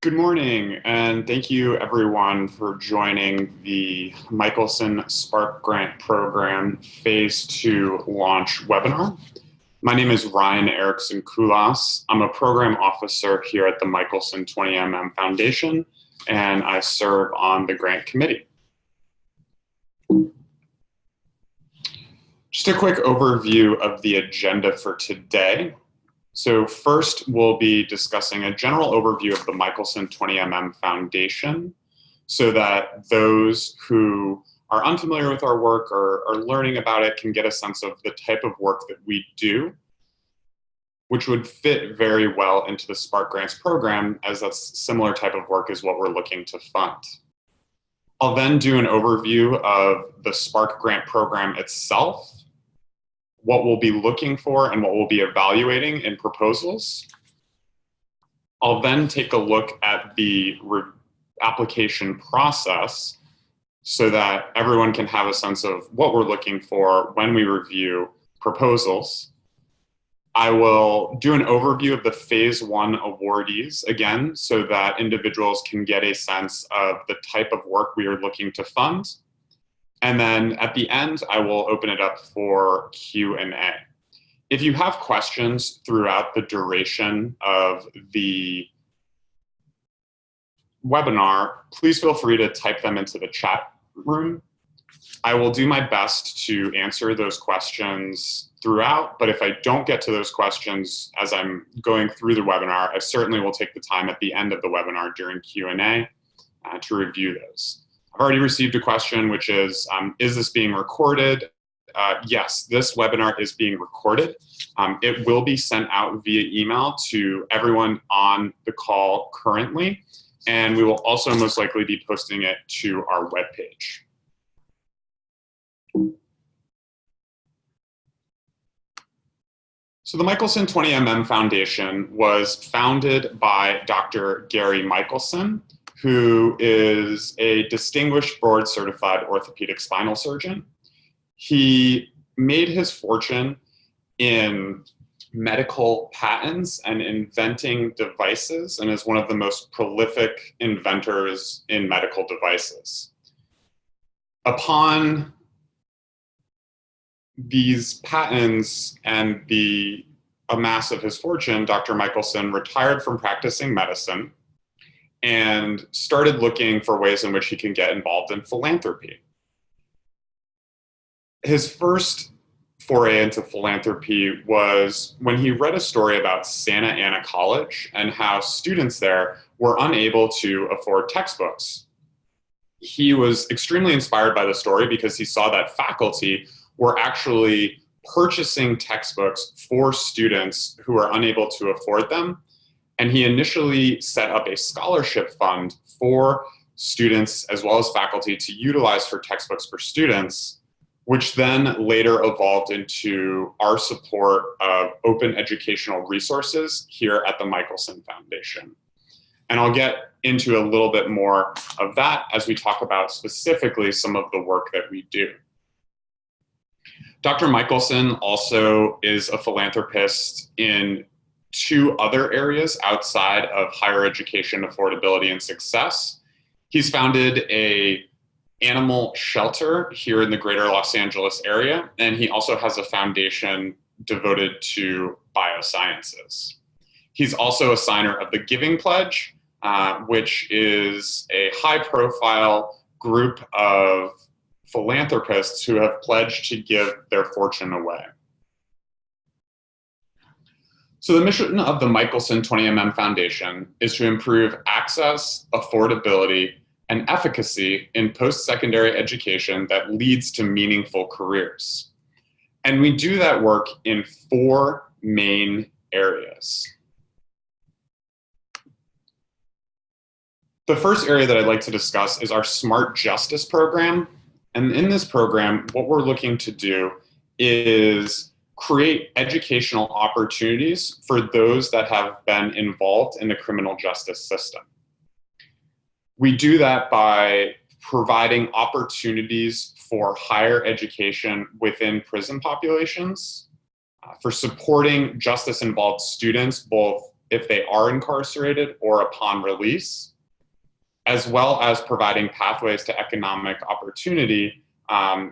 Good morning, and thank you everyone for joining the Michelson Spark Grant Program Phase 2 launch webinar. My name is Ryan Erickson Kulas. I'm a program officer here at the Michelson 20MM Foundation, and I serve on the grant committee. Just a quick overview of the agenda for today. So first, we'll be discussing a general overview of the Michelson 20MM Foundation so that those who are unfamiliar with our work or are learning about it can get a sense of the type of work that we do, which would fit very well into the Spark Grants program, as that's similar type of work is what we're looking to fund. I'll then do an overview of the Spark Grant program itself, what we'll be looking for and what we'll be evaluating in proposals. I'll then take a look at the application process so that everyone can have a sense of what we're looking for when we review proposals. I will do an overview of the Phase 1 awardees again, so that individuals can get a sense of the type of work we are looking to fund. And then at the end, I will open it up for Q&A. If you have questions throughout the duration of the webinar, please feel free to type them into the chat room. I will do my best to answer those questions throughout, but if I don't get to those questions as I'm going through the webinar, I certainly will take the time at the end of the webinar during Q&A to review those. I've already received a question, which is this being recorded? Yes, this webinar is being recorded. It will be sent out via email to everyone on the call currently, and we will also most likely be posting it to our webpage. So the Michelson 20MM Foundation was founded by Dr. Gary Michelson, who is a distinguished board-certified orthopedic spinal surgeon. He made his fortune in medical patents and inventing devices, and is one of the most prolific inventors in medical devices. Upon these patents and the amass of his fortune, Dr. Michelson retired from practicing medicine and started looking for ways in which he can get involved in philanthropy. His first foray into philanthropy was when he read a story about Santa Ana College and how students there were unable to afford textbooks. He was extremely inspired by the story because he saw that faculty were actually purchasing textbooks for students who are unable to afford them. And he initially set up a scholarship fund for students as well as faculty to utilize for textbooks for students, which then later evolved into our support of open educational resources here at the Michelson Foundation. And I'll get into a little bit more of that as we talk about specifically some of the work that we do. Dr. Michelson also is a philanthropist in two other areas outside of higher education affordability and success. He's founded an animal shelter here in the greater Los Angeles area, and he also has a foundation devoted to biosciences. He's also a signer of the Giving Pledge, which is a high-profile group of philanthropists who have pledged to give their fortune away. So the mission of the Michelson 20MM Foundation is to improve access, affordability, and efficacy in post-secondary education that leads to meaningful careers. And we do that work in four main areas. The first area that I'd like to discuss is our Smart Justice program. And in this program, what we're looking to do is create educational opportunities for those that have been involved in the criminal justice system. We do that by providing opportunities for higher education within prison populations, for supporting justice-involved students, both if they are incarcerated or upon release, as well as providing pathways to economic opportunity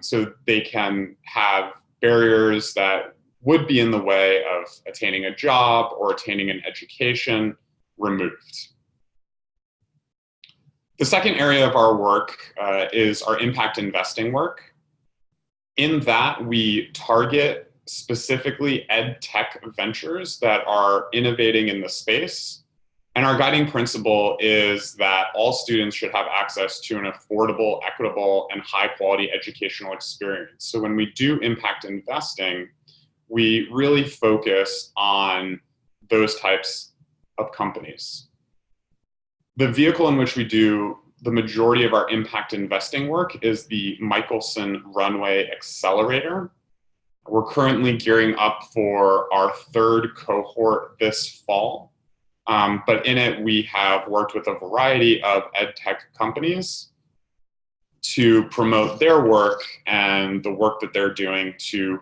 so they can have barriers that would be in the way of attaining a job or attaining an education removed. The second area of our work is our impact investing work. In that, we target specifically ed tech ventures that are innovating in the space. And our guiding principle is that all students should have access to an affordable, equitable, and high quality educational experience. So when we do impact investing, we really focus on those types of companies. The vehicle in which we do the majority of our impact investing work is the Michelson Runway Accelerator. We're currently gearing up for our third cohort this fall. But in it, we have worked with a variety of ed tech companies to promote their work and the work that they're doing to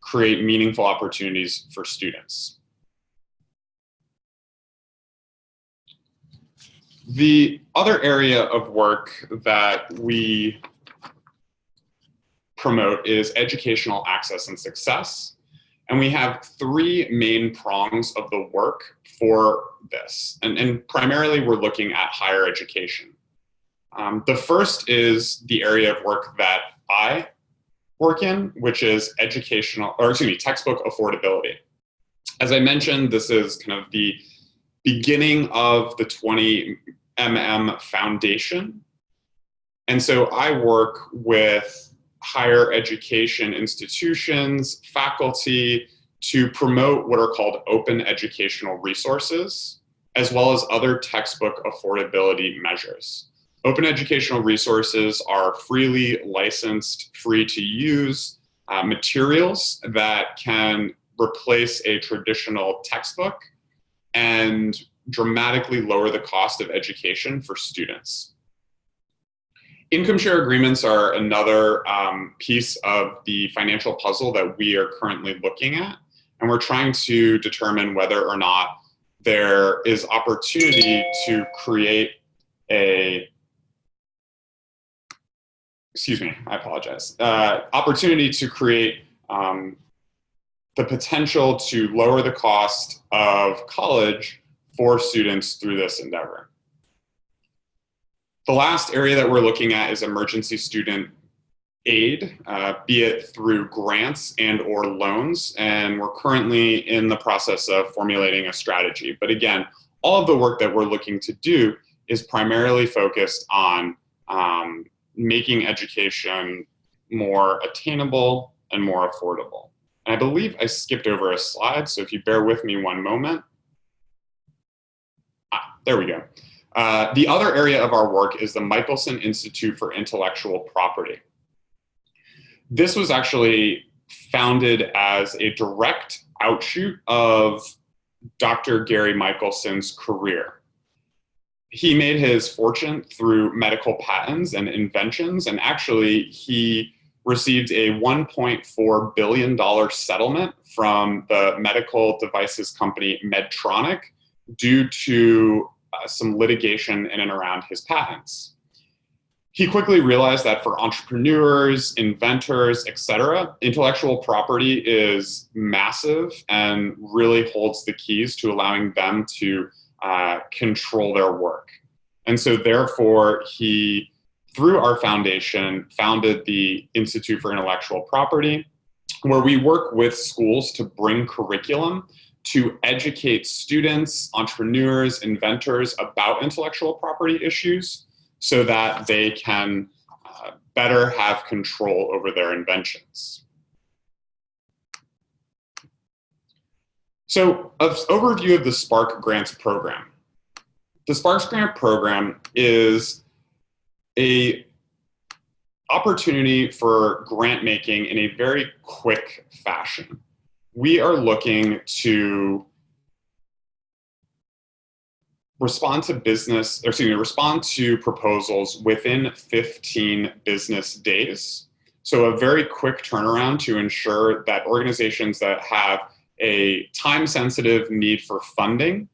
create meaningful opportunities for students. The other area of work that we promote is educational access and success. And we have three main prongs of the work for this. And primarily, we're looking at higher education. The first is the area of work that I work in, which is textbook affordability. As I mentioned, this is kind of the beginning of the 20MM Foundation. And so I work with higher education institutions, faculty, to promote what are called open educational resources, as well as other textbook affordability measures. Open educational resources are freely licensed, free to use materials that can replace a traditional textbook and dramatically lower the cost of education for students. Income share agreements are another piece of the financial puzzle that we are currently looking at, and we're trying to determine whether or not there is opportunity to create opportunity to create the potential to lower the cost of college for students through this endeavor. The last area that we're looking at is emergency student aid, be it through grants and or loans, and we're currently in the process of formulating a strategy. But again, all of the work that we're looking to do is primarily focused on making education more attainable and more affordable. And I believe I skipped over a slide, so if you bear with me one moment. There we go. The other area of our work is the Michelson Institute for Intellectual Property. This was actually founded as a direct outshoot of Dr. Gary Michelson's career. He made his fortune through medical patents and inventions, and actually he received a $1.4 billion settlement from the medical devices company Medtronic due to some litigation in and around his patents. He quickly realized that for entrepreneurs, inventors, etc., intellectual property is massive and really holds the keys to allowing them to control their work. And so therefore, he, through our foundation, founded the Institute for Intellectual Property, where we work with schools to bring curriculum to educate students, entrepreneurs, inventors about intellectual property issues so that they can better have control over their inventions. So, an overview of the Spark Grants program. The Sparks Grant program is an opportunity for grant making in a very quick fashion. We are looking to respond to proposals within 15 business days. So a very quick turnaround to ensure that organizations that have a time-sensitive need for funding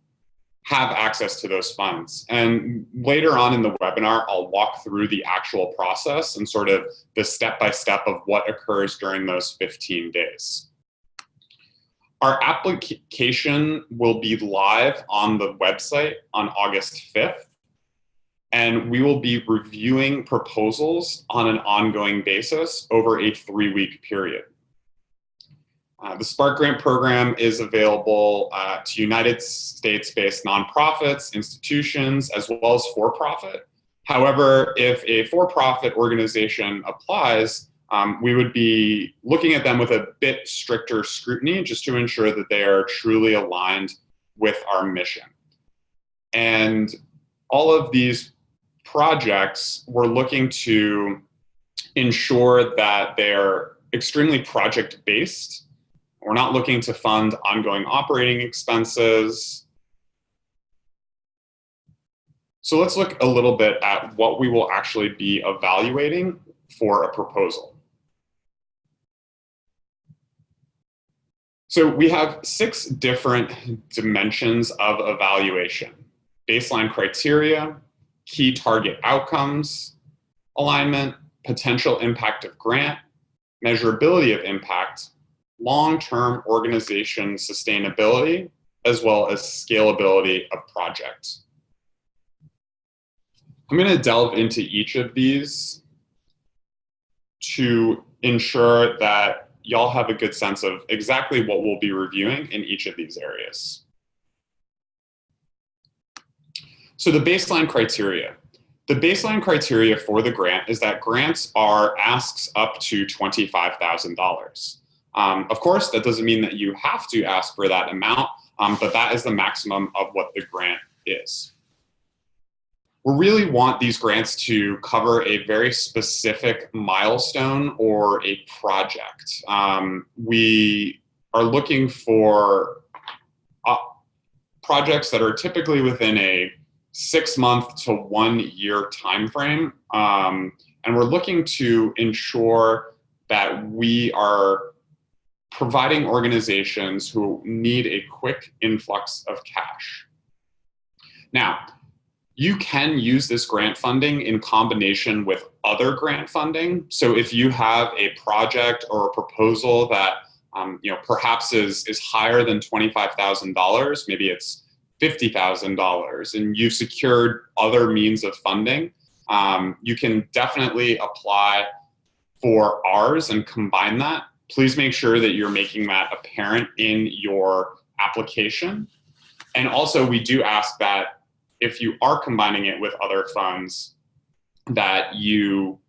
have access to those funds. And later on in the webinar, I'll walk through the actual process and sort of the step-by-step of what occurs during those 15 days. Our application will be live on the website on August 5th, and we will be reviewing proposals on an ongoing basis over a 3-week period. The Spark Grant program is available to United States-based nonprofits, institutions, as well as for-profit. However, if a for-profit organization applies, we would be looking at them with a bit stricter scrutiny just to ensure that they are truly aligned with our mission. And all of these projects, we're looking to ensure that they're extremely project-based. We're not looking to fund ongoing operating expenses. So let's look a little bit at what we will actually be evaluating for a proposal. So we have 6 different dimensions of evaluation: baseline criteria, key target outcomes, alignment, potential impact of grant, measurability of impact, long-term organization sustainability, as well as scalability of projects. I'm going to delve into each of these to ensure that y'all have a good sense of exactly what we'll be reviewing in each of these areas. So the baseline criteria. The baseline criteria for the grant is that grants are asks up to $25,000. Of course, that doesn't mean that you have to ask for that amount, but that is the maximum of what the grant is. We really want these grants to cover a very specific milestone or a project. We are looking for projects that are typically within a 6-month to 1-year timeframe, and we're looking to ensure that we are providing organizations who need a quick influx of cash. Now, you can use this grant funding in combination with other grant funding. So if you have a project or a proposal that perhaps is higher than $25,000, maybe it's $50,000, and you've secured other means of funding, you can definitely apply for ours and combine that. Please make sure that you're making that apparent in your application. And also, we do ask that if you are combining it with other funds, that you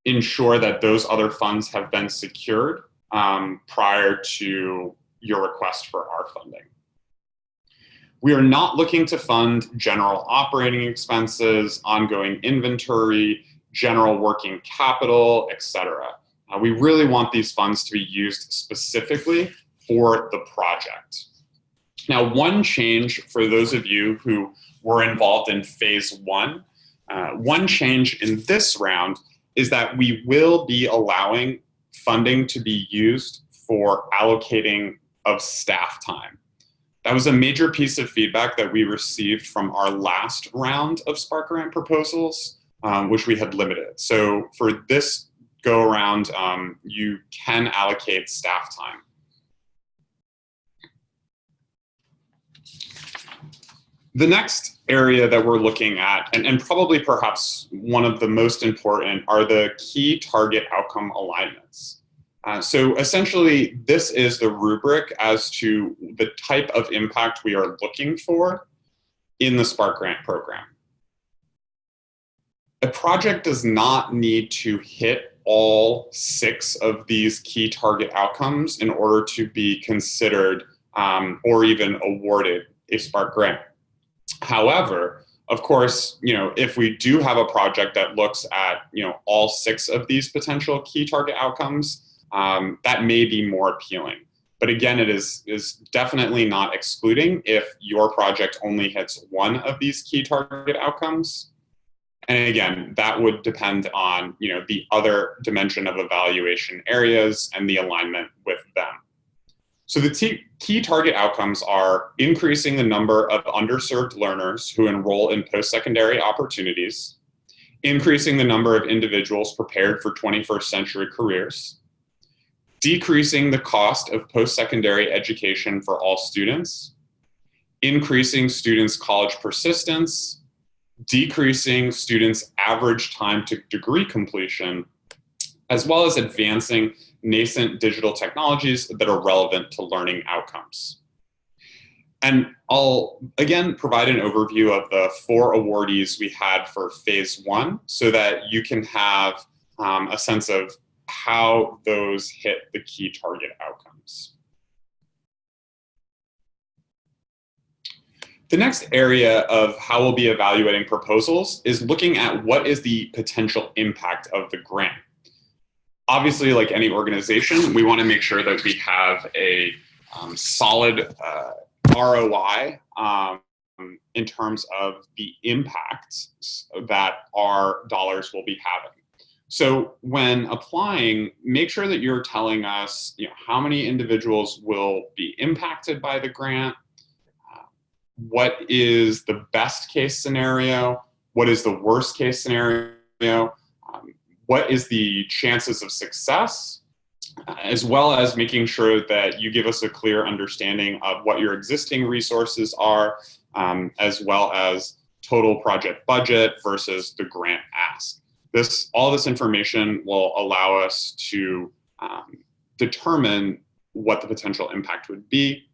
ensure that those other funds have been secured prior to your request for our funding. We are not looking to fund general operating expenses, ongoing inventory, general working capital, etc. We really want these funds to be used specifically for the project. Now, one change for those of you who were involved in phase 1, one change in this round is that we will be allowing funding to be used for allocating of staff time. That was a major piece of feedback that we received from our last round of Spark Grant proposals, which we had limited. So for this go around, you can allocate staff time. The next area that we're looking at, and probably perhaps one of the most important, are the key target outcome alignments. So essentially, this is the rubric as to the type of impact we are looking for in the Spark Grant program. A project does not need to hit all 6 of these key target outcomes in order to be considered or even awarded a Spark Grant. However, of course, if we do have a project that looks at all 6 of these potential key target outcomes, that may be more appealing. But again, it is definitely not excluding if your project only hits 1 of these key target outcomes. And again, that would depend on the other dimension of evaluation areas and the alignment with them. So the key target outcomes are increasing the number of underserved learners who enroll in post-secondary opportunities, increasing the number of individuals prepared for 21st century careers, decreasing the cost of post-secondary education for all students, increasing students' college persistence, decreasing students' average time to degree completion, as well as advancing nascent digital technologies that are relevant to learning outcomes. And I'll again provide an overview of the 4 awardees we had for phase 1 so that you can have a sense of how those hit the key target outcomes. The next area of how we'll be evaluating proposals is looking at what is the potential impact of the grant. Obviously, like any organization, we want to make sure that we have a solid ROI in terms of the impact that our dollars will be having. So when applying, make sure that you're telling us, how many individuals will be impacted by the grant, what is the best case scenario, what is the worst case scenario, what is the chances of success, as well as making sure that you give us a clear understanding of what your existing resources are, as well as total project budget versus the grant ask. All this information will allow us to determine what the potential impact would be.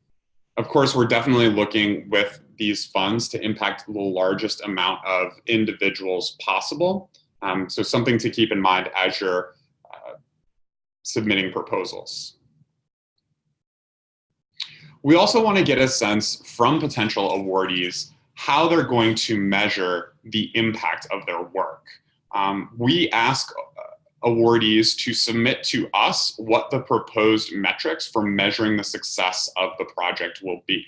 Of course, we're definitely looking with these funds to impact the largest amount of individuals possible. So something to keep in mind as you're submitting proposals. We also want to get a sense from potential awardees how they're going to measure the impact of their work. We ask awardees to submit to us what the proposed metrics for measuring the success of the project will be.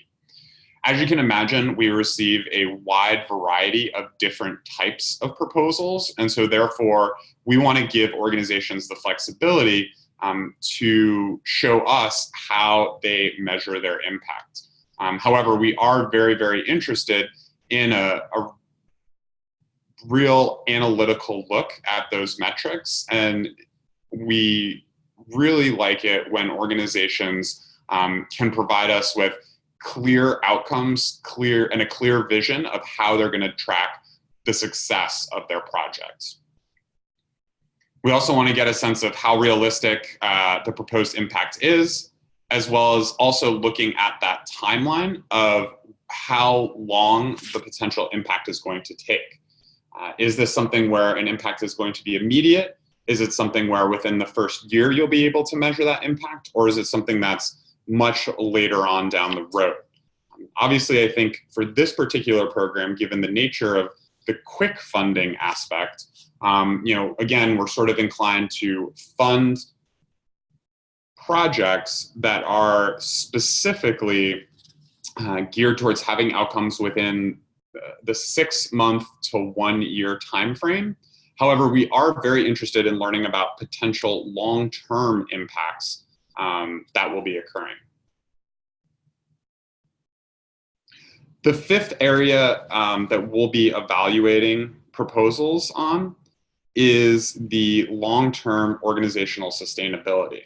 As you can imagine, we receive a wide variety of different types of proposals, and so therefore we want to give organizations the flexibility to show us how they measure their impact. However, we are very, very interested in a real analytical look at those metrics, and we really like it when organizations can provide us with clear outcomes, and a clear vision of how they're going to track the success of their project. We also want to get a sense of how realistic the proposed impact is, as well as also looking at that timeline of how long the potential impact is going to take. Is this something where an impact is going to be immediate? Is it something where within the first year you'll be able to measure that impact? Or is it something that's much later on down the road? Obviously, I think for this particular program, given the nature of the quick funding aspect, again, we're sort of inclined to fund projects that are specifically geared towards having outcomes within the 6-month to 1-year timeframe. However, we are very interested in learning about potential long-term impacts that will be occurring. The 5th area that we'll be evaluating proposals on is the long-term organizational sustainability.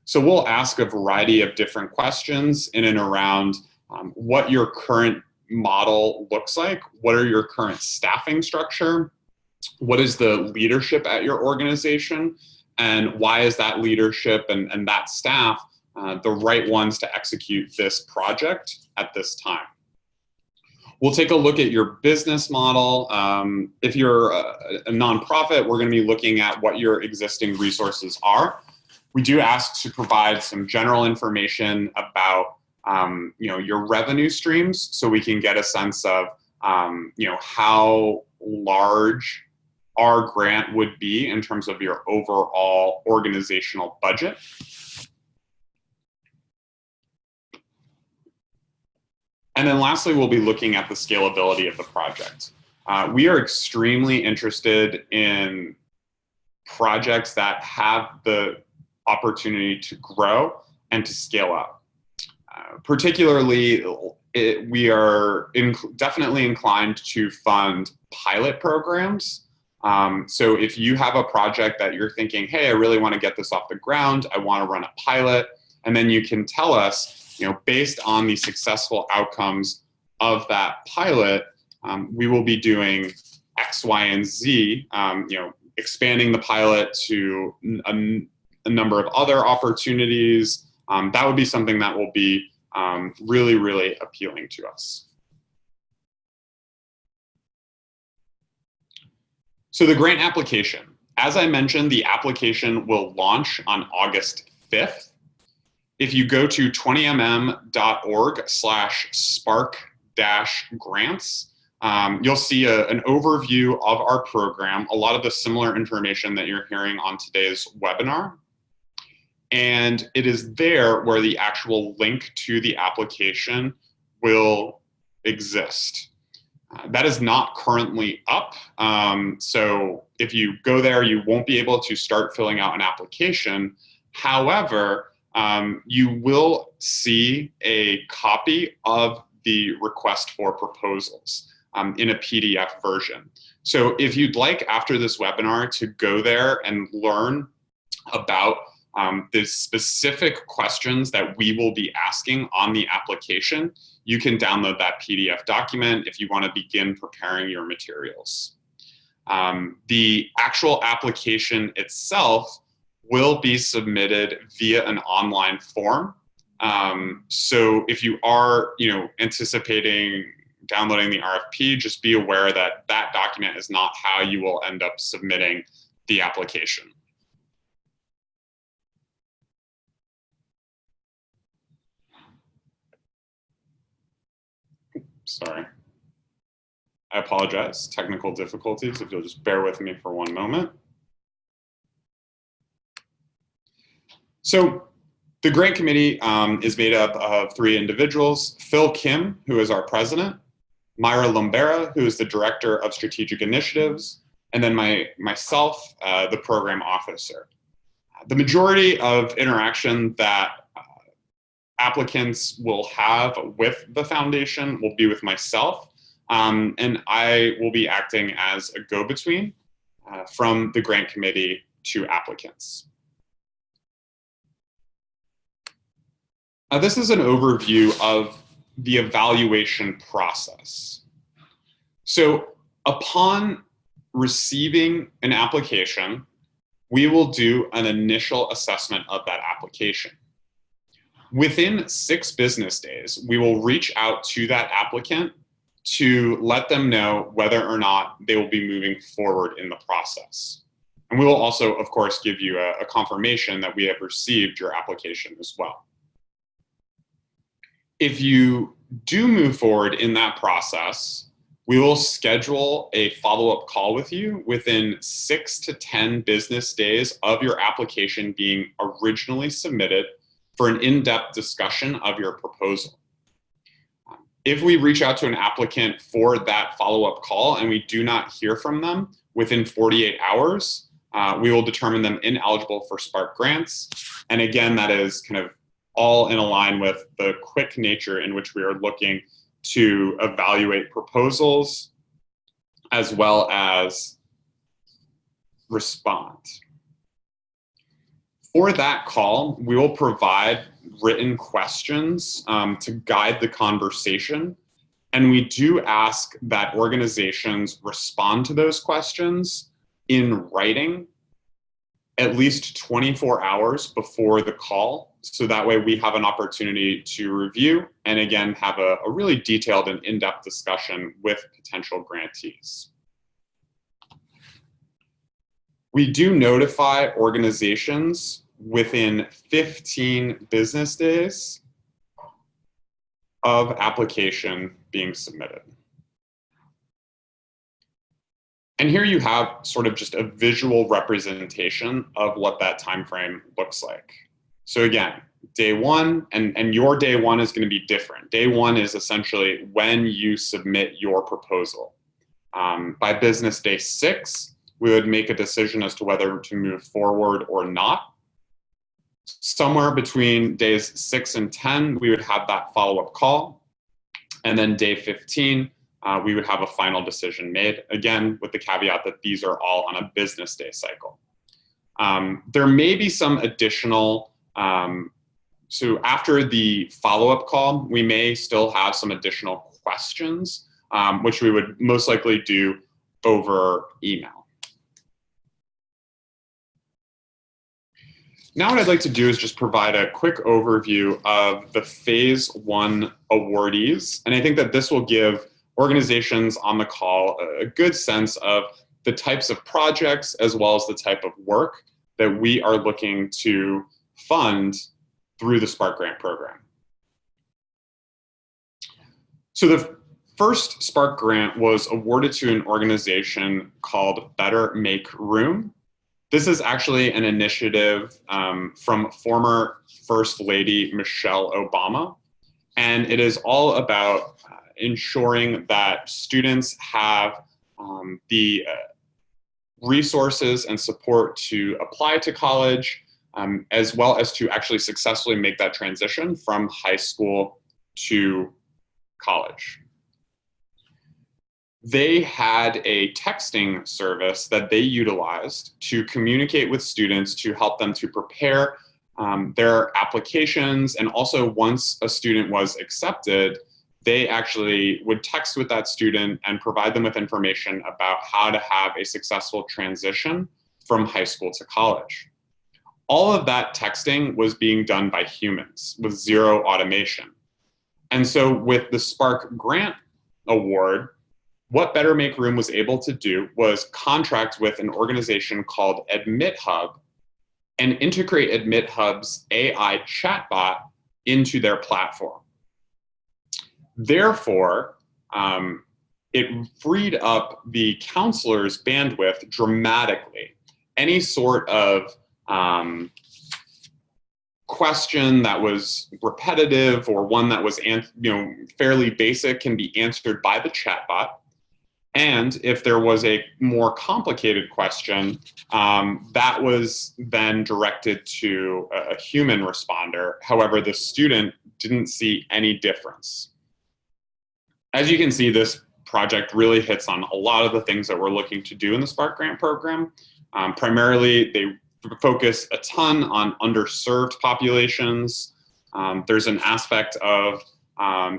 So we'll ask a variety of different questions in and around what your current model looks like, what are your current staffing structure, what is the leadership at your organization, and why is that leadership and that staff the right ones to execute this project at this time. We'll take a look at your business model. If you're a nonprofit, we're going to be looking at what your existing resources are. We do ask to provide some general information about your revenue streams, so we can get a sense of how large our grant would be in terms of your overall organizational budget. And then lastly, we'll be looking at the scalability of the project. We are extremely interested in projects that have the opportunity to grow and to scale up. Particularly, we are definitely inclined to fund pilot programs. So if you have a project that you're thinking, hey, I really want to get this off the ground, I want to run a pilot, and then you can tell us, based on the successful outcomes of that pilot, we will be doing X, Y, and Z, expanding the pilot to a number of other opportunities. That would be something that will be really, really appealing to us. So the grant application. As I mentioned, the application will launch on August 5th. If you go to 20mm.org/spark-grants, you'll see an overview of our program, a lot of the similar information that you're hearing on today's webinar. And it is there where the actual link to the application will exist. That is not currently up. So if you go there, you won't be able to start filling out an application. However, you will see a copy of the request for proposals in a PDF version. So if you'd like, after this webinar, to go there and learn about the specific questions that we will be asking on the application, you can download that PDF document if you want to begin preparing your materials. The actual application itself will be submitted via an online form. So if you are, anticipating downloading the RFP, just be aware that that document is not how you will end up submitting the application. Sorry. I apologize. Technical difficulties, if you'll just bear with me for one moment. So the grant committee is made up of 3 individuals: Phil Kim, who is our president, Myra Lumbera, who is the director of strategic initiatives, and then myself, the program officer. The majority of interaction that applicants will have with the foundation will be with myself, and I will be acting as a go-between from the grant committee to applicants. This is an overview of the evaluation process. So upon receiving an application, we will do an initial assessment of that application. Within 6 business days, we will reach out to that applicant to let them know whether or not they will be moving forward in the process. And we will also, of course, give you a confirmation that we have received your application as well. If you do move forward in that process, we will schedule a follow-up call with you within 6 to 10 business days of your application being originally submitted for an in-depth discussion of your proposal. If we reach out to an applicant for that follow-up call and we do not hear from them within 48 hours, we will determine them ineligible for Spark grants. And again, that is kind of all in line with the quick nature in which we are looking to evaluate proposals as well as respond. For that call, we will provide written questions to guide the conversation. And we do ask that organizations respond to those questions in writing at least 24 hours before the call. So that way we have an opportunity to review and again, have a really detailed and in-depth discussion with potential grantees. We do notify organizations within 15 business days of application being submitted. And here you have sort of just a visual representation of what that time frame looks like. So again, day 1, and your day 1 is going to be different. Day 1 is essentially when you submit your proposal. By business day 6, we would make a decision as to whether to move forward or not. Somewhere between days 6 and 10, we would have that follow-up call. And then day 15, we would have a final decision made, again, with the caveat that these are all on a business day cycle. There may be some additional, so after the follow-up call, we may still have some additional questions, which we would most likely do over email. Now what I'd like to do is just provide a quick overview of the Phase 1 awardees. And I think that this will give organizations on the call a good sense of the types of projects as well as the type of work that we are looking to fund through the Spark Grant program. So the first Spark Grant was awarded to an organization called Better Make Room. This is actually an initiative from former First Lady Michelle Obama, and it is all about ensuring that students have the resources and support to apply to college, as well as to actually successfully make that transition from high school to college. They had a texting service that they utilized to communicate with students to help them to prepare their applications. And also, once a student was accepted, they actually would text with that student and provide them with information about how to have a successful transition from high school to college. All of that texting was being done by humans with zero automation. And so with the Spark Grant Award, what Better Make Room was able to do was contract with an organization called AdmitHub and integrate AdmitHub's AI chatbot into their platform. Therefore, it freed up the counselor's bandwidth dramatically. Any sort of question that was repetitive or one that was fairly basic can be answered by the chatbot. And if there was a more complicated question, that was then directed to a human responder. However, the student didn't see any difference. As you can see, this project really hits on a lot of the things that we're looking to do in the Spark Grant program. Primarily, they focus a ton on underserved populations. There's an aspect of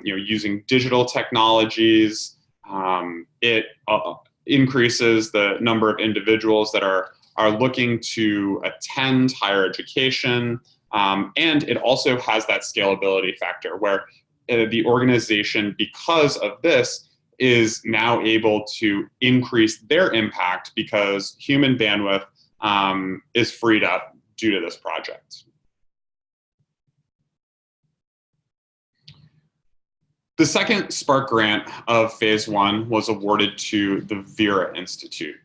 using digital technologies. It increases the number of individuals that are looking to attend higher education. And it also has that scalability factor where the organization, because of this, is now able to increase their impact because human bandwidth is freed up due to this project. The second Spark Grant of Phase 1 was awarded to the Vera Institute.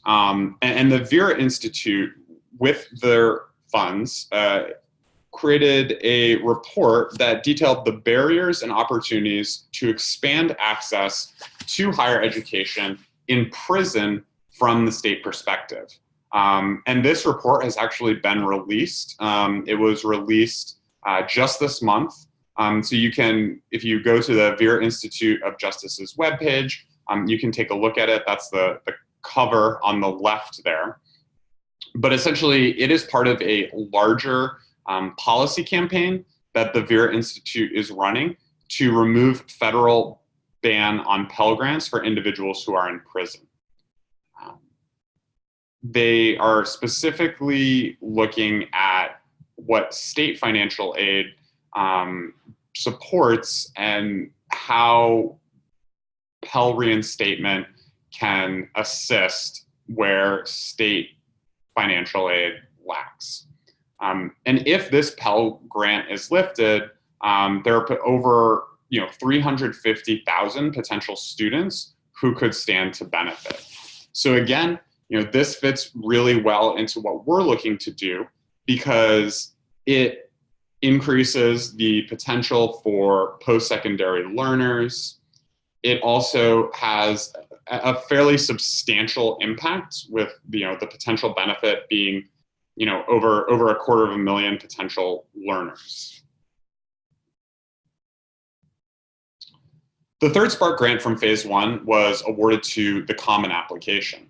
And the Vera Institute, with their funds, created a report that detailed the barriers and opportunities to expand access to higher education in prison from the state perspective. And this report has actually been released. It was released just this month. So you can, if you go to the Vera Institute of Justice's webpage, you can take a look at it. That's the cover on the left there. But essentially, it is part of a larger policy campaign that the Vera Institute is running to remove federal ban on Pell Grants for individuals who are in prison. They are specifically looking at what state financial aid supports and how Pell reinstatement can assist where state financial aid lacks. And if this Pell Grant is lifted, there are over 350,000 potential students who could stand to benefit. So again, this fits really well into what we're looking to do because it increases the potential for post-secondary learners. It also has a fairly substantial impact with the potential benefit being over 250,000 potential learners. The third Spark grant from phase 1 was awarded to the Common application.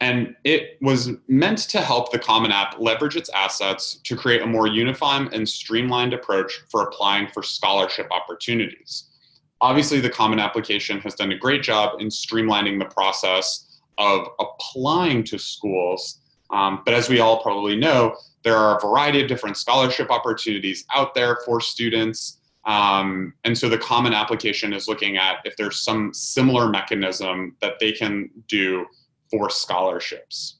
And it was meant to help the Common App leverage its assets to create a more unified and streamlined approach for applying for scholarship opportunities. Obviously, the Common application has done a great job in streamlining the process of applying to schools. But as we all probably know, there are a variety of different scholarship opportunities out there for students. And so the Common application is looking at if there's some similar mechanism that they can do for scholarships.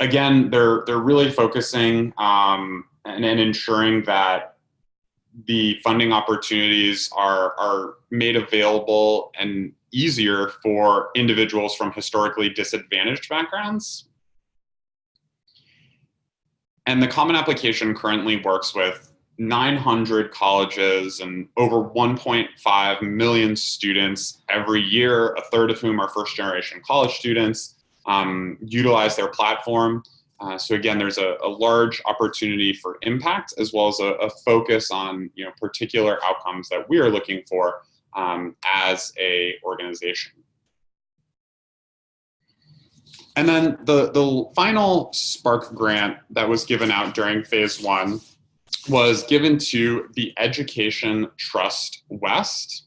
Again, they're really focusing and ensuring that the funding opportunities are made available and easier for individuals from historically disadvantaged backgrounds. And the Common application currently works with 900 colleges and over 1.5 million students every year, a third of whom are first-generation college students, utilize their platform. So again, there's a large opportunity for impact, as well as a focus on particular outcomes that we are looking for as a organization. And then the final Spark grant that was given out during phase 1 was given to the Education Trust West.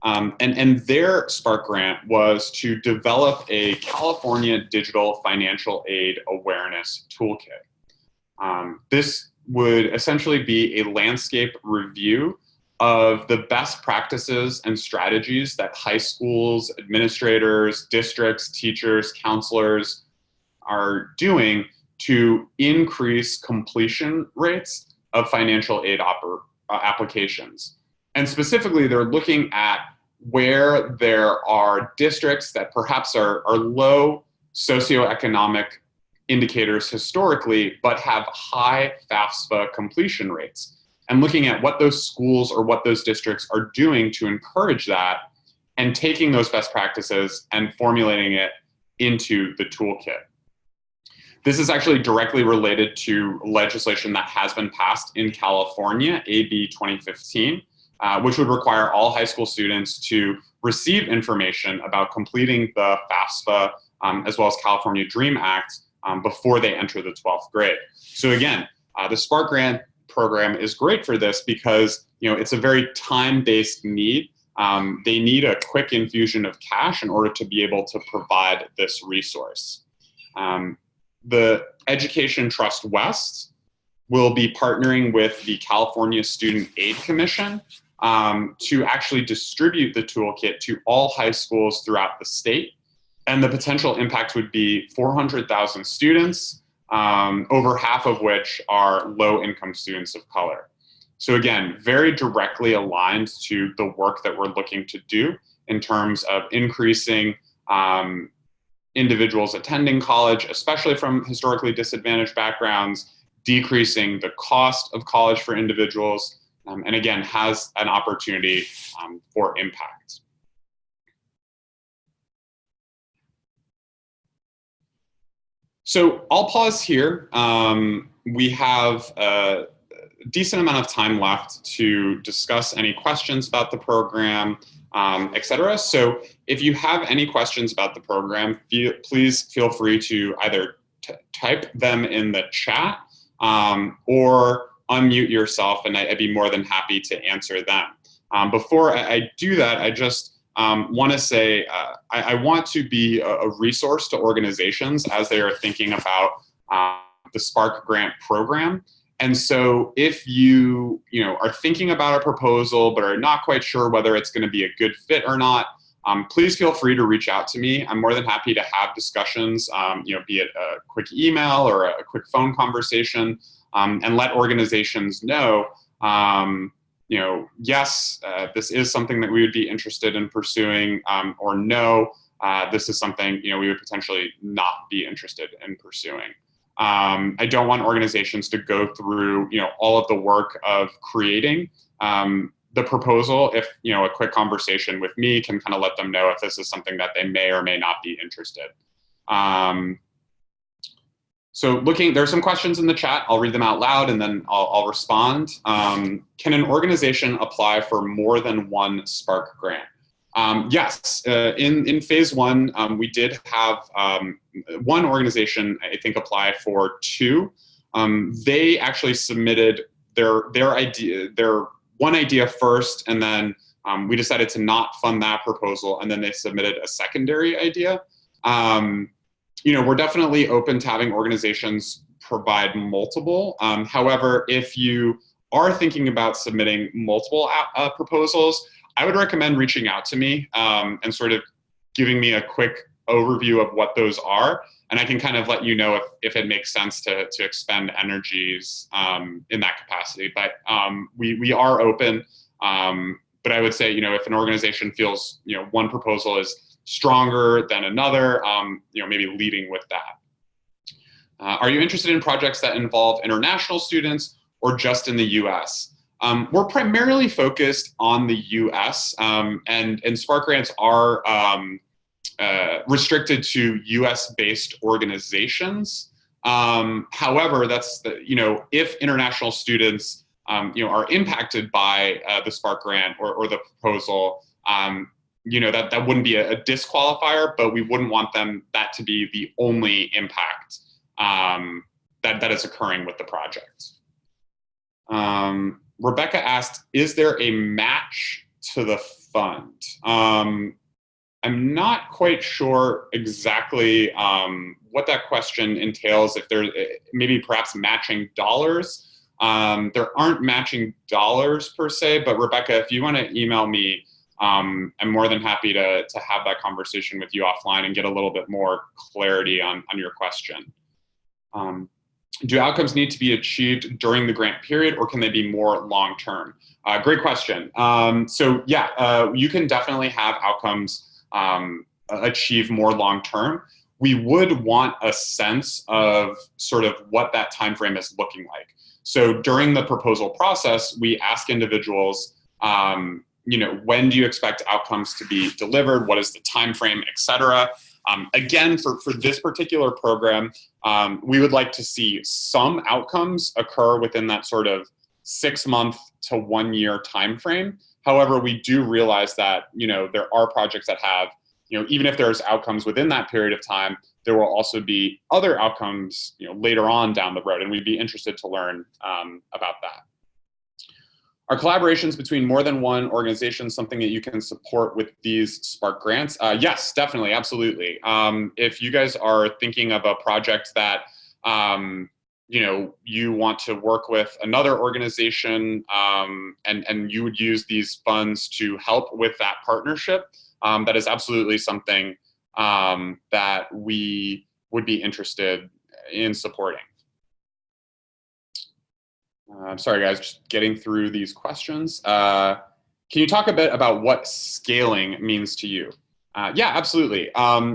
And their Spark grant was to develop a California digital financial aid awareness toolkit. This would essentially be a landscape review of the best practices and strategies that high schools, administrators, districts, teachers, counselors are doing to increase completion rates of financial aid applications. And specifically, they're looking at where there are districts that perhaps are low socioeconomic indicators historically, but have high FAFSA completion rates, and looking at what those schools or what those districts are doing to encourage that, and taking those best practices and formulating it into the toolkit. This is actually directly related to legislation that has been passed in California, AB 2015, which would require all high school students to receive information about completing the FAFSA as well as California DREAM Act before they enter the 12th grade. So again, the Spark Grant program is great for this because it's a very time-based need. They need a quick infusion of cash in order to be able to provide this resource. The Education Trust West will be partnering with the California Student Aid Commission to actually distribute the toolkit to all high schools throughout the state. And the potential impact would be 400,000 students, over half of which are low-income students of color. So again, very directly aligned to the work that we're looking to do in terms of increasing individuals attending college, especially from historically disadvantaged backgrounds, decreasing the cost of college for individuals, and again, has an opportunity for impact. So I'll pause here. We have a decent amount of time left to discuss any questions about the program, et cetera. So if you have any questions about the program, please feel free to either type them in the chat or unmute yourself, and I'd be more than happy to answer them. Before I do that, I just want to say I want to be a resource to organizations as they are thinking about the Spark Grant program. And so if you are thinking about a proposal but are not quite sure whether it's going to be a good fit or not, please feel free to reach out to me. I'm more than happy to have discussions, be it a quick email or a quick phone conversation, and let organizations know, yes, this is something that we would be interested in pursuing, or no, this is something we would potentially not be interested in pursuing. I don't want organizations to go through all of the work of creating the proposal if a quick conversation with me can kind of let them know if this is something that they may or may not be interested. So there are some questions in the chat. I'll read them out loud and then I'll respond. Can an organization apply for more than one Spark grant? Yes, in phase one, we did have one organization, I think, apply for two. They actually submitted their one idea first, and then we decided to not fund that proposal, and then they submitted a secondary idea. We're definitely open to having organizations provide multiple. However, if you are thinking about submitting multiple proposals, I would recommend reaching out to me and sort of giving me a quick overview of what those are. And I can kind of let you know if it makes sense to expend energies in that capacity. But we are open. But I would say, if an organization feels, one proposal is stronger than another, maybe leading with that. Are you interested in projects that involve international students or just in the US? We're primarily focused on the US, and Spark grants are restricted to US-based organizations. However, that's if international students are impacted by the Spark grant or the proposal, that wouldn't be a disqualifier, but we wouldn't want that to be the only impact that is occurring with the project. Rebecca asked, is there a match to the fund? I'm not quite sure exactly what that question entails, if there's maybe perhaps matching dollars. There aren't matching dollars per se, but Rebecca, if you want to email me, I'm more than happy to have that conversation with you offline and get a little bit more clarity on your question. Do outcomes need to be achieved during the grant period, or can they be more long-term? Great question. So yeah, you can definitely have outcomes achieve more long-term. We would want a sense of sort of what that time frame is looking like. So during the proposal process, we ask individuals, when do you expect outcomes to be delivered? What is the time frame, et cetera? Again, for this particular program, we would like to see some outcomes occur within that sort of 6-month to 1-year time frame. However, we do realize that there are projects that have, even if there's outcomes within that period of time, there will also be other outcomes later on down the road, and we'd be interested to learn about that. Are collaborations between more than one organization something that you can support with these Spark grants? Yes, definitely, absolutely. If you guys are thinking of a project that you want to work with another organization and you would use these funds to help with that partnership, that is absolutely something that we would be interested in supporting. I'm sorry, guys, just getting through these questions. Can you talk a bit about what scaling means to you? Yeah, absolutely.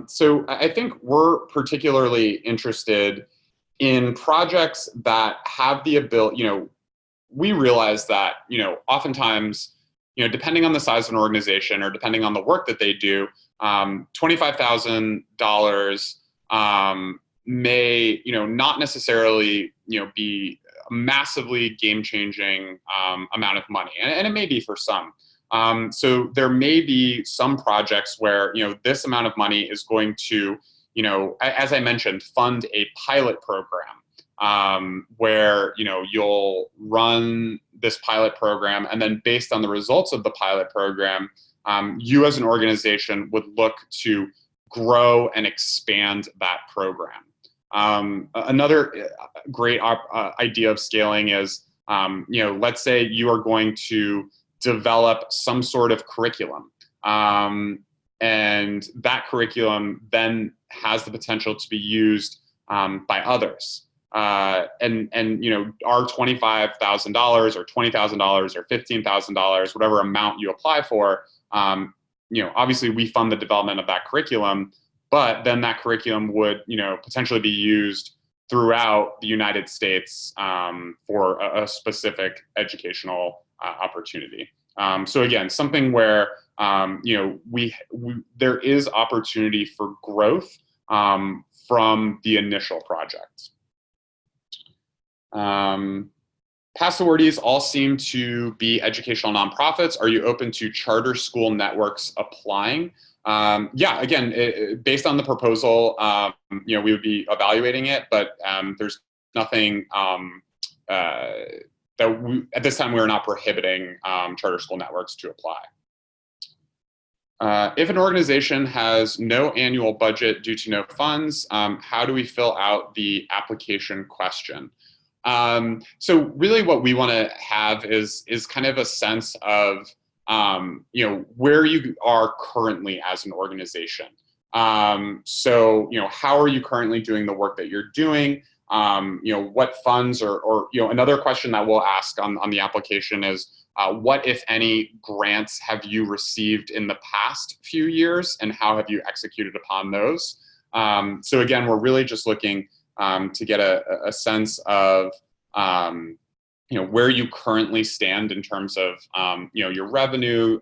So I think we're particularly interested in projects that have the ability, we realize that, oftentimes, depending on the size of an organization or depending on the work that they do, $25,000 may, not necessarily, be a massively game-changing amount of money, and it may be for some. So there may be some projects where this amount of money is going to, as I mentioned, fund a pilot program where you'll run this pilot program, and then based on the results of the pilot program, you as an organization would look to grow and expand that program. Another great idea of scaling is, let's say you are going to develop some sort of curriculum, and that curriculum then has the potential to be used by others. And our $25,000 or $20,000 or $15,000, whatever amount you apply for, obviously we fund the development of that curriculum, but then that curriculum would, potentially be used throughout the United States for a specific educational opportunity. So again, something where there is opportunity for growth from the initial project. Past awardees all seem to be educational nonprofits. Are you open to charter school networks applying? Yeah, again, based on the proposal, we would be evaluating it, but there's nothing at this time we're not prohibiting charter school networks to apply. If an organization has no annual budget due to no funds, how do we fill out the application question? So really what we want to have is kind of a sense of, where you are currently as an organization. So, how are you currently doing the work that you're doing? What funds or another question that we'll ask on the application is, what, if any, grants have you received in the past few years, and how have you executed upon those? So again, we're really just looking to get a sense of where you currently stand in terms of your revenue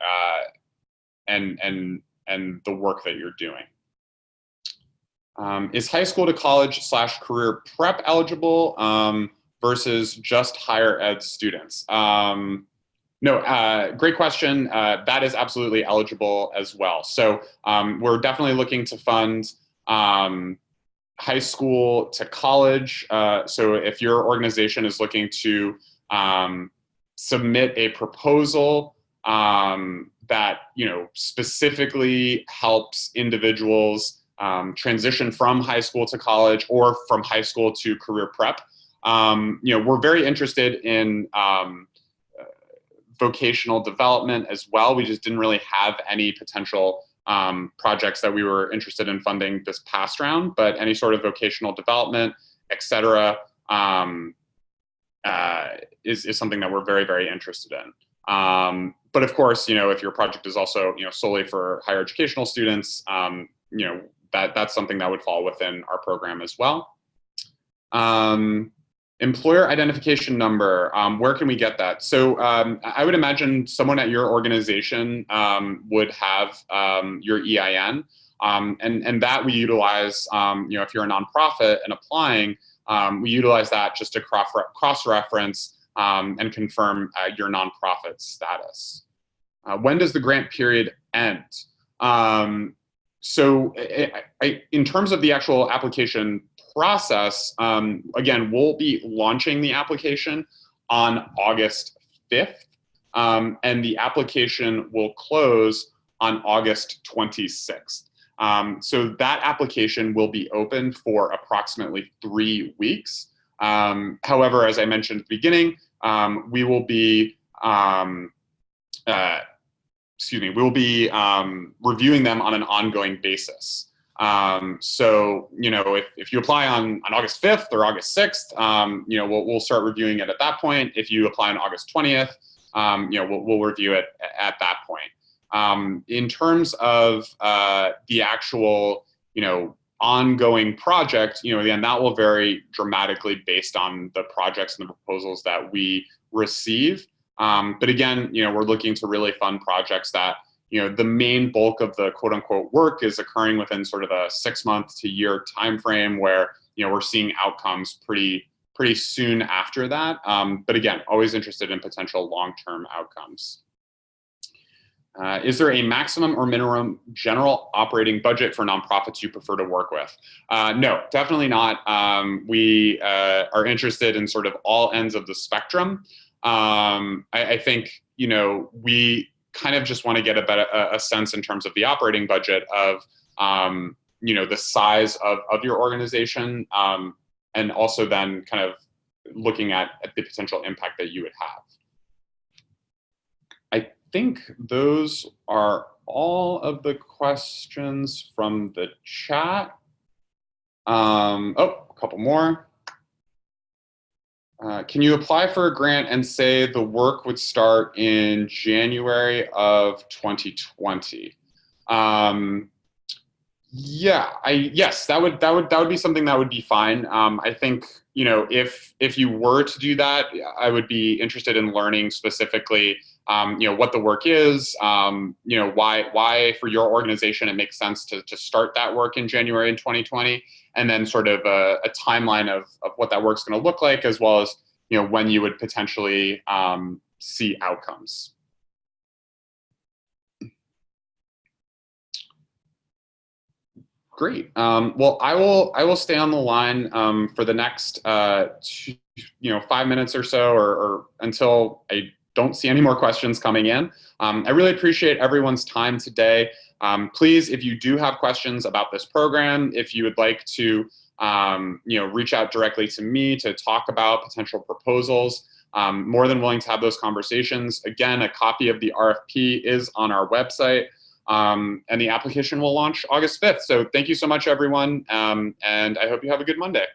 and the work that you're doing. Is high school to college / career prep eligible versus just higher ed students? No, great question. That is absolutely eligible as well. So we're definitely looking to fund high school to college. So if your organization is looking to submit a proposal that specifically helps individuals transition from high school to college or from high school to career prep, we're very interested in vocational development as well. We just didn't really have any potential projects that we were interested in funding this past round, but any sort of vocational development, et cetera, is something that we're very, very interested in. But of course, if your project is also, solely for higher educational students, that's something that would fall within our program as well. Employer identification number, where can we get that? So I would imagine someone at your organization would have your EIN, and that we utilize, if you're a nonprofit and applying, we utilize that just to cross-reference and confirm your nonprofit status. When does the grant period end? So in terms of the actual application process, again, we'll be launching the application on August 5th, and the application will close on August 26th. So that application will be open for approximately 3 weeks. However, as I mentioned at the beginning, we will be reviewing them on an ongoing basis. So, if you apply on August 5th or August 6th, we'll start reviewing it at that point. If you apply on August 20th, we'll review it at that point. In terms of the actual, ongoing project, again, that will vary dramatically based on the projects and the proposals that we receive. But again, we're looking to really fund projects that, the main bulk of the quote unquote work is occurring within sort of a 6-month to year timeframe where, we're seeing outcomes pretty soon after that. But again, always interested in potential long-term outcomes. Is there a maximum or minimum general operating budget for nonprofits you prefer to work with? No, definitely not. We are interested in sort of all ends of the spectrum. I think, we kind of just want to get a sense in terms of the operating budget of, the size of your organization, and also then kind of looking at the potential impact that you would have. I think those are all of the questions from the chat. A couple more. Can you apply for a grant and say the work would start in January of 2020? Yes, that would be something that would be fine. I think, if you were to do that, I would be interested in learning specifically, what the work is, why for your organization it makes sense to start that work in January in 2020, and then sort of a timeline of what that work's going to look like, as well as when you would potentially see outcomes. Great. Well, I will stay on the line for the next 5 minutes or so, or until I don't see any more questions coming in. I really appreciate everyone's time today. Please, if you do have questions about this program, if you would like to reach out directly to me to talk about potential proposals, more than willing to have those conversations. Again, a copy of the RFP is on our website. And the application will launch August 5th. So thank you so much, everyone. And I hope you have a good Monday.